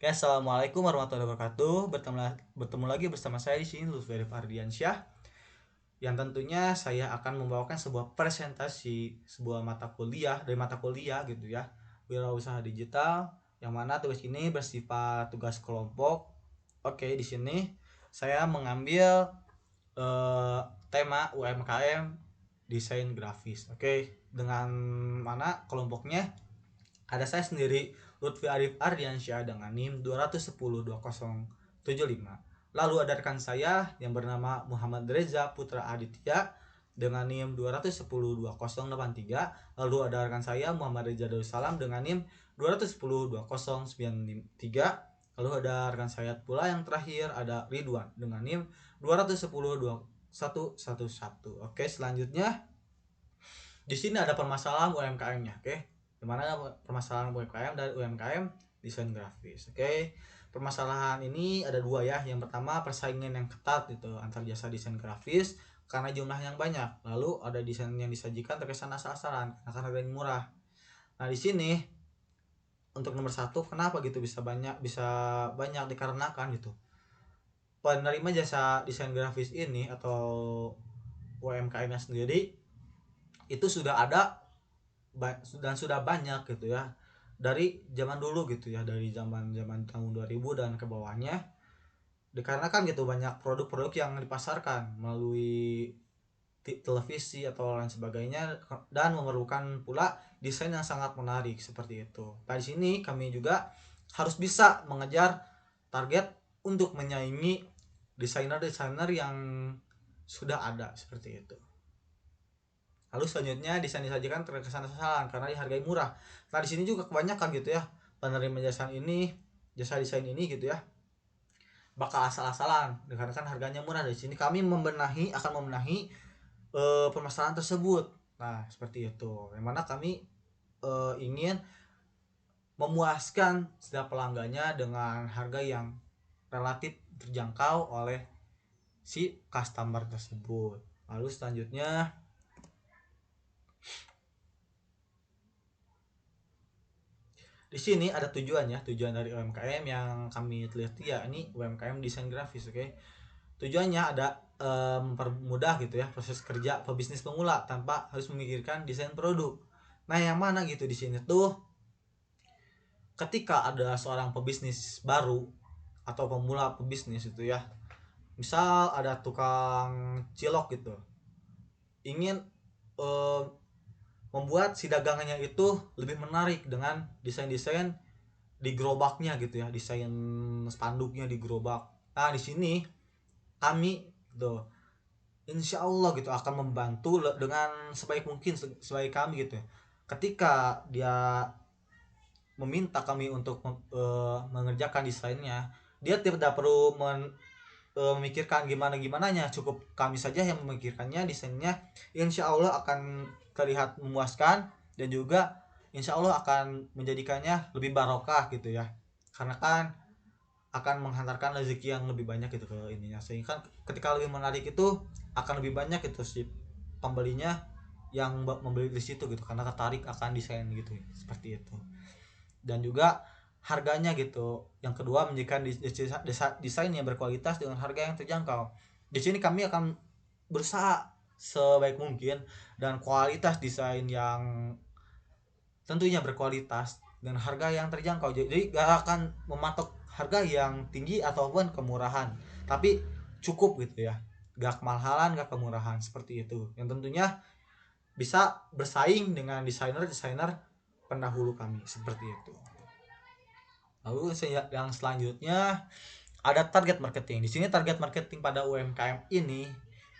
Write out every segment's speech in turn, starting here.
Oke, assalamualaikum warahmatullahi wabarakatuh. Bertemu lagi bersama saya di sini Lutfi Ardiansyah. Yang tentunya saya akan membawakan sebuah presentasi sebuah mata kuliah dari mata kuliah gitu ya, wirausaha digital, yang mana tugas ini bersifat tugas kelompok. Oke, di sini saya mengambil eh, tema UMKM desain grafis. Oke, dengan mana kelompoknya ada saya sendiri, Lutfi Arif Ardiansyah dengan NIM 2102075. Lalu ada rekan saya yang bernama Muhammad Reza Putra Aditya dengan NIM 2102083. Lalu ada rekan saya Muhammad Reza Darussalam dengan NIM 2102093. Lalu ada rekan saya pula yang terakhir ada Ridwan dengan NIM 2102111. Oke, selanjutnya di sini ada permasalahan UMKM-nya, oke? Dimana permasalahan UMKM dan UMKM desain grafis, oke? Permasalahan ini ada dua ya. Yang pertama, persaingan yang ketat itu antar jasa desain grafis karena jumlah yang banyak. Lalu ada desain yang disajikan terkesan asal-asalan karena harganya murah. Nah, di sini untuk nomor satu, kenapa gitu bisa banyak dikarenakan gitu penerima jasa desain grafis ini atau UMKM-nya sendiri itu sudah ada dan sudah banyak gitu ya dari zaman dulu gitu ya, dari zaman zaman tahun 2000 dan ke bawahnya, dikarenakan gitu banyak produk-produk yang dipasarkan melalui televisi atau lain sebagainya dan memerlukan pula desain yang sangat menarik seperti itu. Nah, di sini kami juga harus bisa mengejar target untuk menyaingi desainer-desainer yang sudah ada seperti itu. Lalu selanjutnya desain disajikan terkesan asal-asalan karena dihargai murah. Nah, di sini juga kebanyakan gitu ya penerima jasa desain ini gitu ya bakal asal-asalan dikarenakan harganya murah. Di sini kami akan membenahi permasalahan tersebut. Nah, seperti itu. Yang mana kami ingin memuaskan setiap pelanggannya dengan harga yang relatif terjangkau oleh si customer tersebut. Lalu selanjutnya di sini ada tujuannya, tujuan dari UMKM yang kami teliti ya ini UMKM desain grafis, oke. Tujuannya ada mempermudah gitu ya proses kerja pebisnis pemula tanpa harus memikirkan desain produk. Nah, yang mana gitu di sini tuh ketika ada seorang pebisnis baru atau pemula pebisnis itu ya, misal ada tukang cilok gitu, ingin eh, membuat si dagangannya itu lebih menarik dengan desain-desain di gerobaknya gitu ya, desain spanduknya di gerobak. Nah, di sini kami gitu insya Allah gitu akan membantu dengan sebaik mungkin, sebaik kami gitu ya. Ketika dia meminta kami untuk mengerjakan desainnya, dia tidak perlu memikirkan gimana gimananya, cukup kami saja yang memikirkannya. Desainnya insya Allah akan terlihat memuaskan dan juga insya Allah akan menjadikannya lebih barokah gitu ya, karena kan akan menghantarkan rezeki yang lebih banyak gitu ke ininya, sehingga ketika lebih menarik itu akan lebih banyak itu si pembelinya yang membeli di situ gitu karena tertarik akan desain gitu ya, seperti itu. Dan juga harganya gitu. Yang kedua, menjadikan desain yang berkualitas dengan harga yang terjangkau. Di sini kami akan berusaha sebaik mungkin dan kualitas desain yang tentunya berkualitas dan harga yang terjangkau. Jadi gak akan mematok harga yang tinggi ataupun kemurahan, tapi cukup gitu ya, gak kemahalan gak kemurahan, seperti itu yang tentunya bisa bersaing dengan desainer-desainer pendahulu kami, seperti itu. Lalu yang selanjutnya ada target marketing. Di sini target marketing pada UMKM ini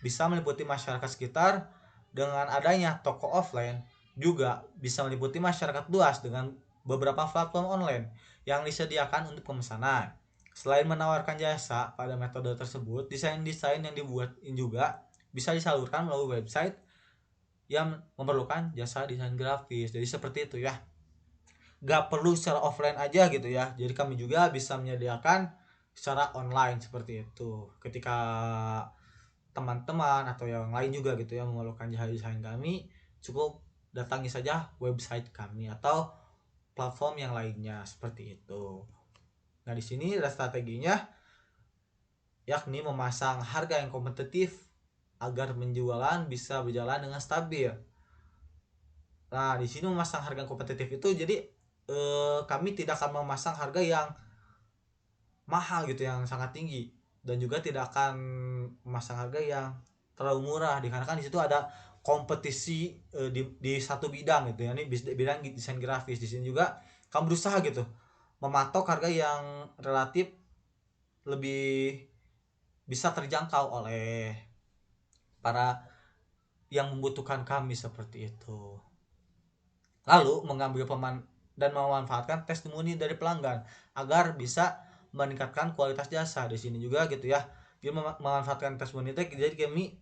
bisa meliputi masyarakat sekitar dengan adanya toko offline, juga bisa meliputi masyarakat luas dengan beberapa platform online yang disediakan untuk pemesanan. Selain menawarkan jasa pada metode tersebut, desain-desain yang dibuat juga bisa disalurkan melalui website yang memerlukan jasa desain grafis. Jadi seperti itu ya. Gak perlu secara offline aja gitu ya, jadi kami juga bisa menyediakan secara online seperti itu. Ketika teman-teman atau yang lain juga gitu yang memerlukan jasa desain kami, cukup datangi saja website kami atau platform yang lainnya, seperti itu. Nah, di sini ada strateginya, yakni memasang harga yang kompetitif agar penjualan bisa berjalan dengan stabil. Nah, di sini memasang harga yang kompetitif itu jadi kami tidak akan memasang harga yang mahal gitu, yang sangat tinggi, dan juga tidak akan memasang harga yang terlalu murah, dikarenakan di situ ada kompetisi di satu bidang gitu ya, ini bidang desain grafis. Di sini juga kamu berusaha gitu mematok harga yang relatif lebih bisa terjangkau oleh para yang membutuhkan kami seperti itu. Lalu mengambil dan memanfaatkan testimoni dari pelanggan agar bisa meningkatkan kualitas jasa. Di sini juga gitu ya, dia memanfaatkan testimoni itu, jadi kami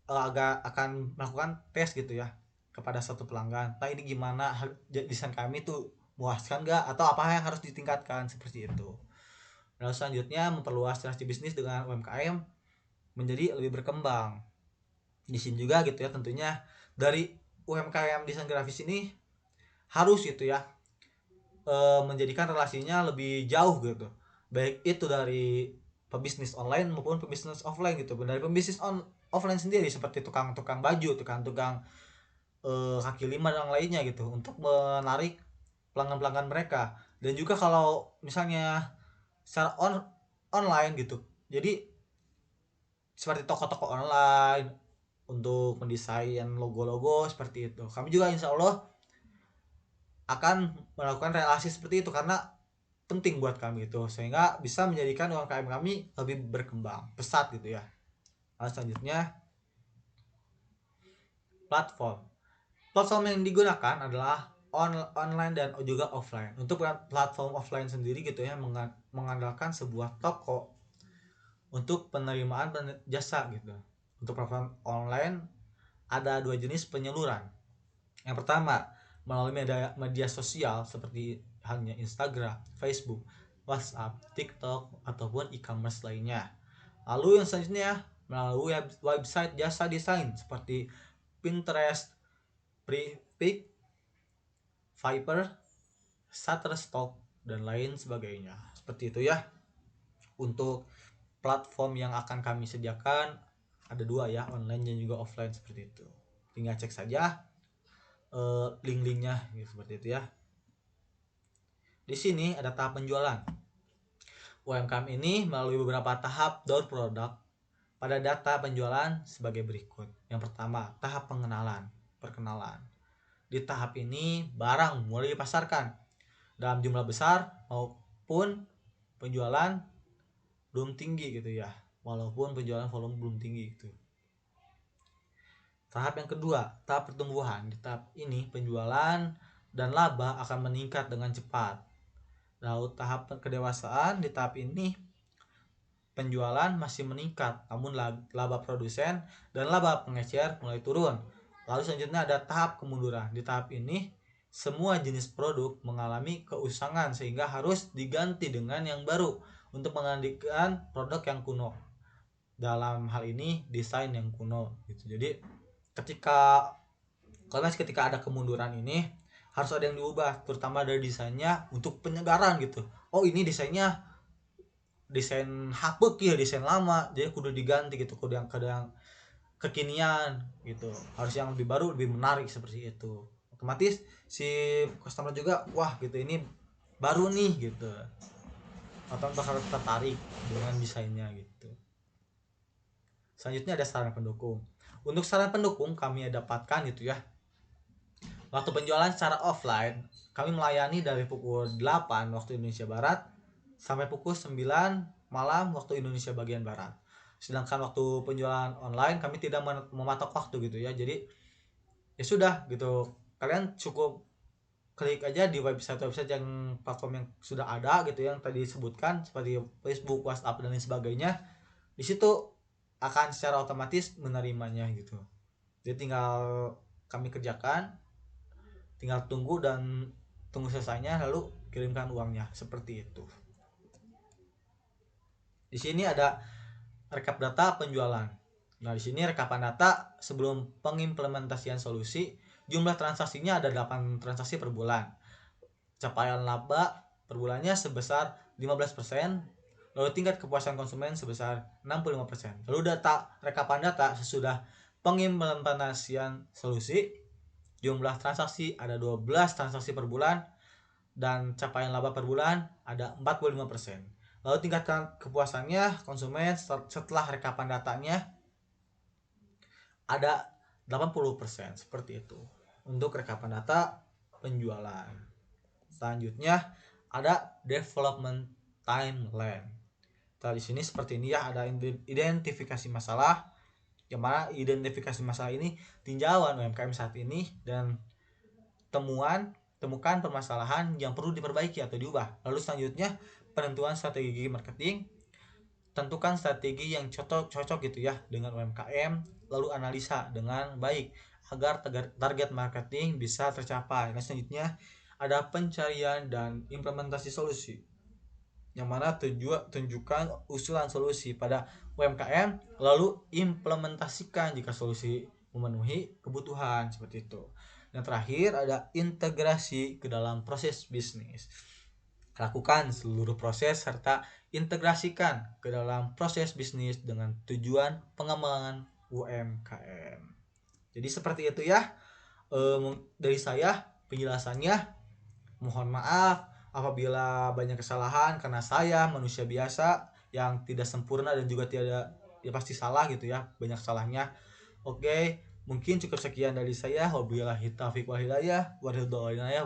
agak akan melakukan tes gitu ya kepada satu pelanggan. Nah, ini gimana desain kami tuh, muaskan gak, atau apa yang harus ditingkatkan, seperti itu. Lalu selanjutnya memperluas relasi bisnis dengan UMKM menjadi lebih berkembang. Di sini juga gitu ya, tentunya dari UMKM desain grafis ini harus gitu ya menjadikan relasinya lebih jauh gitu, baik itu dari pebisnis online maupun pebisnis offline gitu. Dari pebisnis offline sendiri seperti tukang-tukang baju, tukang-tukang kaki lima dan lainnya gitu, untuk menarik pelanggan-pelanggan mereka. Dan juga kalau misalnya secara online gitu, jadi seperti toko-toko online untuk mendesain logo-logo seperti itu, kami juga insya Allah akan melakukan relasi seperti itu, karena penting buat kami itu, sehingga bisa menjadikan UMKM kami lebih berkembang pesat gitu ya. Nah, selanjutnya platform. Platform yang digunakan adalah online dan juga offline. Untuk platform offline sendiri gitu ya, mengandalkan sebuah toko untuk penerimaan jasa gitu. Untuk platform online ada dua jenis penyaluran. Yang pertama, melalui media sosial seperti halnya Instagram, Facebook, WhatsApp, TikTok, ataupun e-commerce lainnya. Lalu yang selanjutnya melalui website jasa desain seperti Pinterest, Prepik, Fiverr, Shutterstock, dan lain sebagainya. Seperti itu ya. Untuk platform yang akan kami sediakan ada dua ya, online dan juga offline seperti itu. Tinggal cek saja link-linknya gitu, seperti itu ya. Di sini ada tahap penjualan. UMKM ini melalui beberapa tahap door product pada data penjualan sebagai berikut. Yang pertama, tahap perkenalan. Di tahap ini barang mulai dipasarkan dalam jumlah besar maupun penjualan belum tinggi gitu ya. Walaupun penjualan volume belum tinggi gitu. Tahap yang kedua, tahap pertumbuhan. Di tahap ini penjualan dan laba akan meningkat dengan cepat. Lalu tahap kedewasaan, di tahap ini penjualan masih meningkat, namun laba produsen dan laba pengecer mulai turun. Lalu selanjutnya ada tahap kemunduran. Di tahap ini semua jenis produk mengalami keusangan sehingga harus diganti dengan yang baru untuk menggantikan produk yang kuno. Dalam hal ini desain yang kuno gitu. Jadi ketika ada kemunduran ini harus ada yang diubah, terutama dari desainnya untuk penyegaran gitu. Oh, ini desainnya desain hapuk ya, desain lama, jadi kudu diganti gitu, kudu yang kekinian gitu, harus yang lebih baru, lebih menarik seperti itu. Otomatis si customer juga wah gitu, ini baru nih gitu, atau bakal tertarik dengan desainnya gitu. Selanjutnya ada saran pendukung. Untuk saran pendukung kami dapatkan gitu ya, waktu penjualan secara offline kami melayani dari pukul 8 waktu Indonesia Barat sampai pukul 9 malam waktu Indonesia bagian Barat. Sedangkan waktu penjualan online kami tidak mematok waktu gitu ya. Jadi ya sudah gitu, kalian cukup klik aja di website yang platform yang sudah ada gitu, yang tadi disebutkan seperti Facebook, WhatsApp, dan lain sebagainya. Di situ akan secara otomatis menerimanya gitu. Jadi tinggal kami kerjakan, tinggal tunggu selesainya lalu kirimkan uangnya, seperti itu. Di sini ada rekap data penjualan. Nah, di sini rekapan data sebelum pengimplementasian solusi. Jumlah transaksinya ada 8 transaksi per bulan. Capaian laba per bulannya sebesar 15%, lalu tingkat kepuasan konsumen sebesar 65%. Lalu rekapan data sesudah pengimplementasian solusi, jumlah transaksi ada 12 transaksi per bulan dan capaian laba per bulan ada 45%. Lalu tingkat kepuasannya konsumen setelah rekapan datanya ada 80%, seperti itu untuk rekapan data penjualan. Selanjutnya ada development timeline. Di sini seperti ini ya, ada identifikasi masalah, yang mana identifikasi masalah ini tinjauan UMKM saat ini dan temukan permasalahan yang perlu diperbaiki atau diubah. Lalu selanjutnya penentuan strategi marketing, tentukan strategi yang cocok gitu ya dengan UMKM, lalu analisa dengan baik agar target marketing bisa tercapai. Nah, selanjutnya ada pencarian dan implementasi solusi, yang mana tunjukkan usulan solusi pada UMKM lalu implementasikan jika solusi memenuhi kebutuhan, seperti itu. Yang terakhir ada integrasi ke dalam proses bisnis. Lakukan seluruh proses serta integrasikan ke dalam proses bisnis dengan tujuan pengembangan UMKM. Jadi seperti itu ya dari saya penjelasannya. Mohon maaf apabila banyak kesalahan, karena saya manusia biasa yang tidak sempurna dan juga tidak, ya pasti salah gitu ya, banyak salahnya. Oke, mungkin cukup sekian dari saya. Wabillahi taufiq wal hidayah.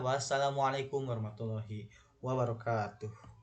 Wassalamualaikum warahmatullahi wabarakatuh.